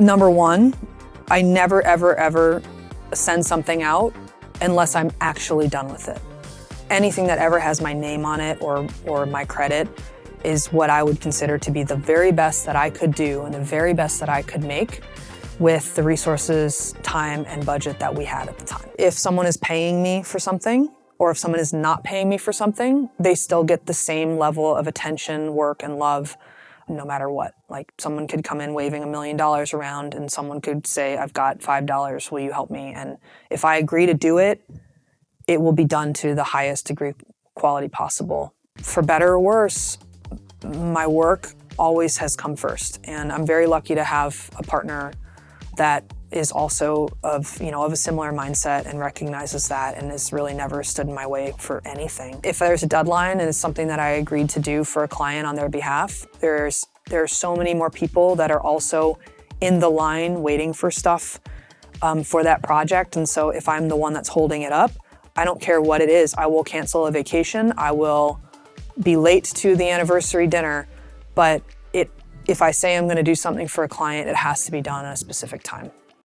Number one, I never, ever, ever send something out unless I'm actually done with it. Anything that ever has my name on it or my credit is what I would consider to be the very best that I could do and the very best that I could make with the resources, time, and budget that we had at the time. If someone is paying me for something, or if someone is not paying me for something, they still get the same level of attention, work, and love no matter what. Like, someone could come in waving $1 million around and someone could say, I've got $5, will you help me? And if I agree to do it, it will be done to the highest degree of quality possible. For better or worse, my work always has come first. And I'm very lucky to have a partner that is also of a similar mindset and recognizes that and has really never stood in my way for anything. If there's a deadline and it's something that I agreed to do for a client on their behalf, there are so many more people that are also in the line waiting for stuff for that project. And so if I'm the one that's holding it up, I don't care what it is. I will cancel a vacation. I will be late to the anniversary dinner, but if I say I'm going to do something for a client, it has to be done at a specific time.